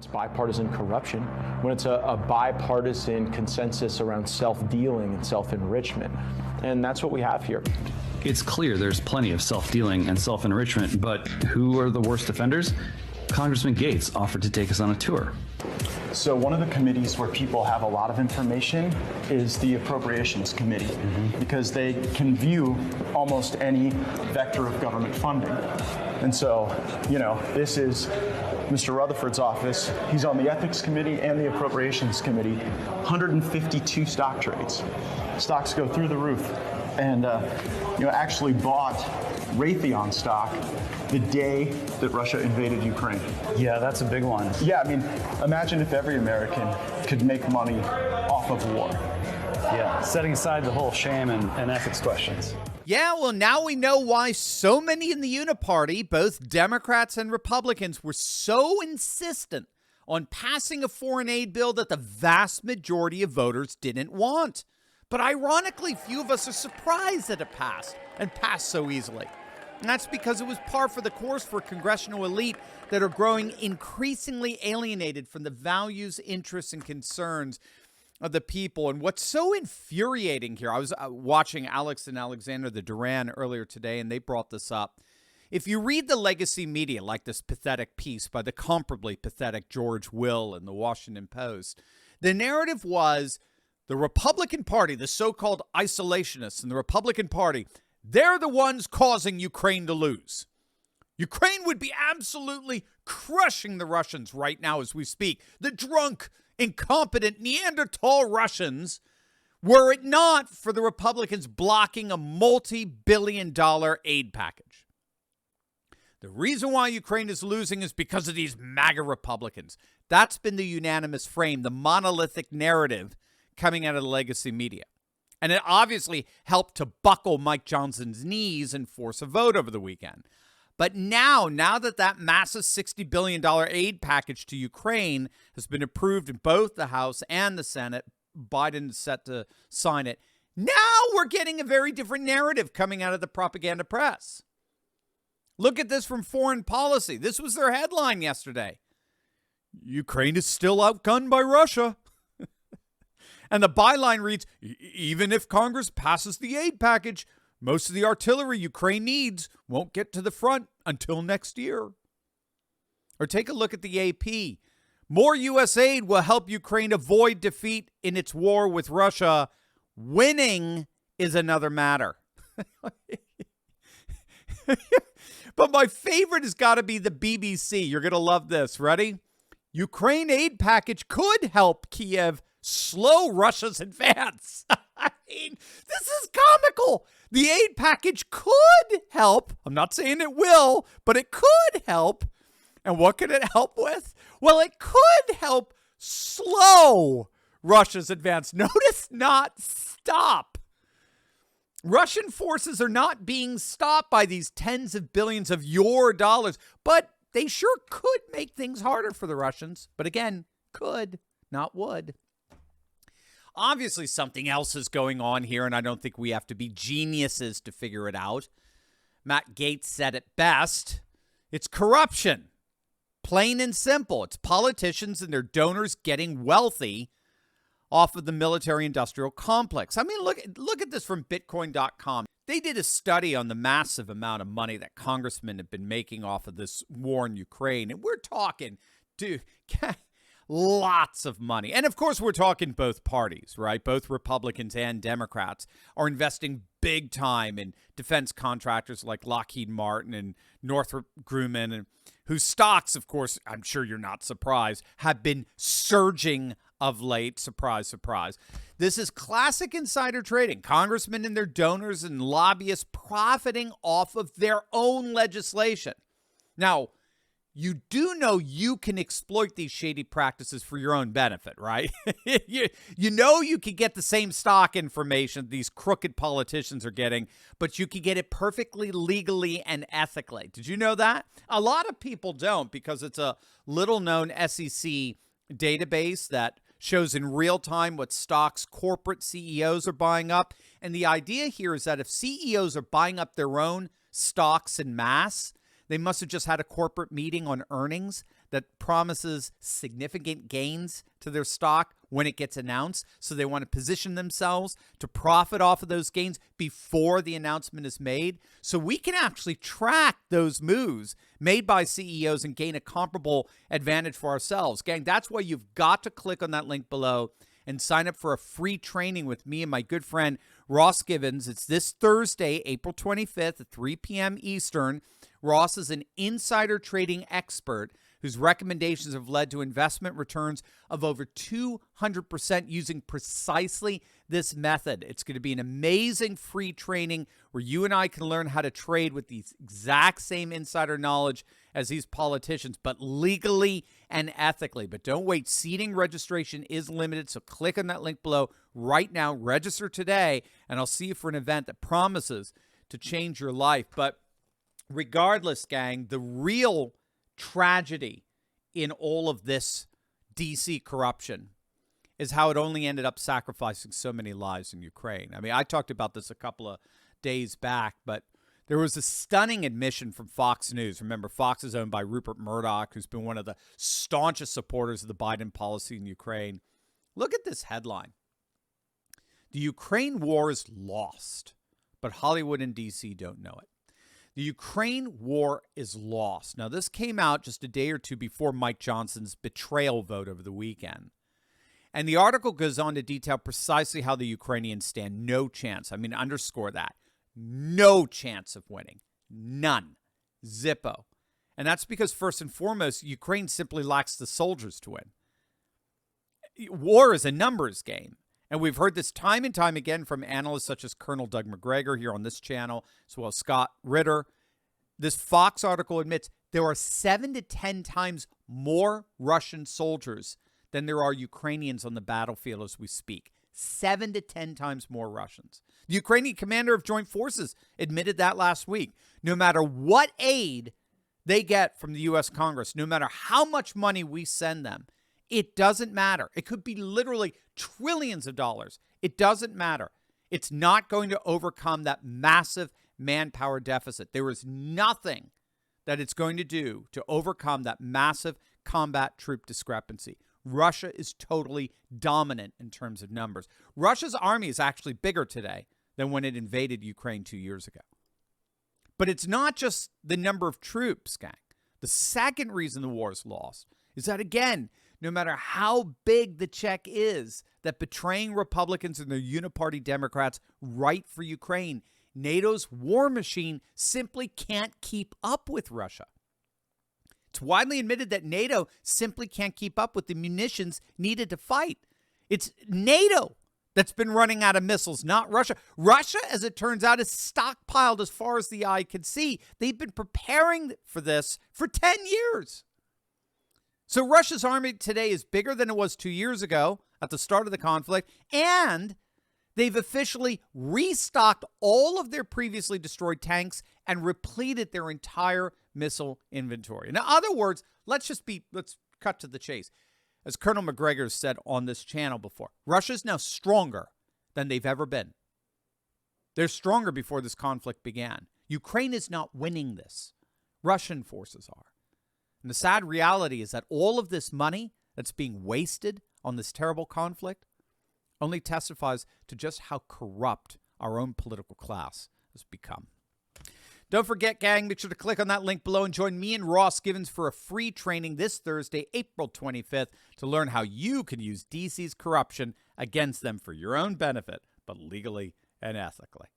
It's bipartisan corruption, when it's a bipartisan consensus around self-dealing and self-enrichment. And that's what we have here. It's clear there's plenty of self-dealing and self-enrichment, but who are the worst offenders? Congressman Gates offered to take us on a tour. So one of the committees where people have a lot of information is the Appropriations Committee, because they can view almost any vector of government funding. And so, this is Mr. Rutherford's office. He's on the Ethics Committee and the Appropriations Committee. 152 stock trades. Stocks go through the roof. And, actually bought Raytheon stock the day that Russia invaded Ukraine. Yeah, that's a big one. Yeah, imagine if every American could make money off of war. Yeah, setting aside the whole shame and ethics questions. Yeah, well, now we know why so many in the Uniparty, both Democrats and Republicans, were so insistent on passing a foreign aid bill that the vast majority of voters didn't want. But ironically, few of us are surprised that it passed, and passed so easily. And that's because it was par for the course for a congressional elite that are growing increasingly alienated from the values, interests, and concerns of the people. And what's so infuriating here, I was watching Alex and Alexander the Duran earlier today, and they brought this up. If you read the legacy media, like this pathetic piece by the comparably pathetic George Will in the Washington Post, the narrative was the Republican Party, the so-called isolationists in the Republican Party, they're the ones causing Ukraine to lose. Ukraine would be absolutely crushing the Russians right now as we speak. The drunk, incompetent Neanderthal Russians, were it not for the Republicans blocking a multi-billion-dollar aid package. The reason why Ukraine is losing is because of these MAGA Republicans. That's been the unanimous frame, the monolithic narrative coming out of the legacy media. And it obviously helped to buckle Mike Johnson's knees and force a vote over the weekend. But now that massive $60 billion aid package to Ukraine has been approved in both the House and the Senate, Biden is set to sign it, now we're getting a very different narrative coming out of the propaganda press. Look at this from Foreign Policy. This was their headline yesterday. Ukraine is still outgunned by Russia. And the byline reads, even if Congress passes the aid package, most of the artillery Ukraine needs won't get to the front until next year. Or take a look at the AP. More U.S. aid will help Ukraine avoid defeat in its war with Russia. Winning is another matter. But my favorite has got to be the BBC. You're going to love this. Ready? Ukraine aid package could help Kiev slow Russia's advance. I mean, this is comical. The aid package could help. I'm not saying it will, but it could help. And what could it help with? Well, it could help slow Russia's advance. Notice not stop. Russian forces are not being stopped by these tens of billions of your dollars, but they sure could make things harder for the Russians. But again, could, not would. Obviously, something else is going on here, and I don't think we have to be geniuses to figure it out. Matt Gaetz said it best. It's corruption. Plain and simple. It's politicians and their donors getting wealthy off of the military-industrial complex. I mean, look at this from Bitcoin.com. They did a study on the massive amount of money that congressmen have been making off of this war in Ukraine, and we're talking, dude, lots of money. And of course, we're talking both parties, right? Both Republicans and Democrats are investing big time in defense contractors like Lockheed Martin and Northrop Grumman, and whose stocks, of course, I'm sure you're not surprised, have been surging of late. Surprise, surprise. This is classic insider trading. Congressmen and their donors and lobbyists profiting off of their own legislation. Now, you do know you can exploit these shady practices for your own benefit, right? you know you could get the same stock information these crooked politicians are getting, but you could get it perfectly legally and ethically. Did you know that? A lot of people don't, because it's a little-known SEC database that shows in real time what stocks corporate CEOs are buying up. And the idea here is that if CEOs are buying up their own stocks en masse, they must have just had a corporate meeting on earnings. that promises significant gains to their stock when it gets announced. So they want to position themselves to profit off of those gains before the announcement is made. So we can actually track those moves made by CEOs and gain a comparable advantage for ourselves. Gang, that's why you've got to click on that link below and sign up for a free training with me and my good friend Ross Gibbons. It's this Thursday, April 25th at 3 p.m. Eastern. Ross is an insider trading expert whose recommendations have led to investment returns of over 200% using precisely this method. It's going to be an amazing free training where you and I can learn how to trade with the exact same insider knowledge as these politicians, but legally and ethically. But don't wait. Seating registration is limited, so click on that link below right now. Register today, and I'll see you for an event that promises to change your life. But regardless, gang, the real tragedy in all of this DC corruption is how it only ended up sacrificing so many lives in Ukraine. I mean, I talked about this a couple of days back, but there was a stunning admission from Fox News. Remember, Fox is owned by Rupert Murdoch, who's been one of the staunchest supporters of the Biden policy in Ukraine. Look at this headline. The Ukraine war is lost, but Hollywood and DC don't know it. The Ukraine war is lost. Now, this came out just a day or two before Mike Johnson's betrayal vote over the weekend. And the article goes on to detail precisely how the Ukrainians stand no chance. I mean, underscore that. No chance of winning. None. Zippo. And that's because, first and foremost, Ukraine simply lacks the soldiers to win. War is a numbers game. And we've heard this time and time again from analysts such as Colonel Doug McGregor here on this channel, as well as Scott Ritter. This Fox article admits there are 7 to 10 times more Russian soldiers than there are Ukrainians on the battlefield as we speak. 7 to 10 times more Russians. The Ukrainian commander of joint forces admitted that last week. No matter what aid they get from the U.S. Congress, no matter how much money we send them, it doesn't matter. It could be literally trillions of dollars. It doesn't matter. It's not going to overcome that massive manpower deficit. There is nothing that it's going to do to overcome that massive combat troop discrepancy. Russia is totally dominant in terms of numbers. Russia's army is actually bigger today than when it invaded Ukraine 2 years ago. But it's not just the number of troops, gang. The second reason the war is lost is that, again, no matter how big the check is that betraying Republicans and their uniparty Democrats write for Ukraine, NATO's war machine simply can't keep up with Russia. It's widely admitted that NATO simply can't keep up with the munitions needed to fight. It's NATO that's been running out of missiles, not Russia. Russia, as it turns out, is stockpiled as far as the eye can see. They've been preparing for this for 10 years. So Russia's army today is bigger than it was 2 years ago at the start of the conflict, and they've officially restocked all of their previously destroyed tanks and repleted their entire missile inventory. In other words, let's cut to the chase. As Colonel McGregor said on this channel before, Russia's now stronger than they've ever been. They're stronger before this conflict began. Ukraine is not winning this. Russian forces are. And the sad reality is that all of this money that's being wasted on this terrible conflict only testifies to just how corrupt our own political class has become. Don't forget, gang, make sure to click on that link below and join me and Ross Gibbons for a free training this Thursday, April 25th, to learn how you can use DC's corruption against them for your own benefit, but legally and ethically.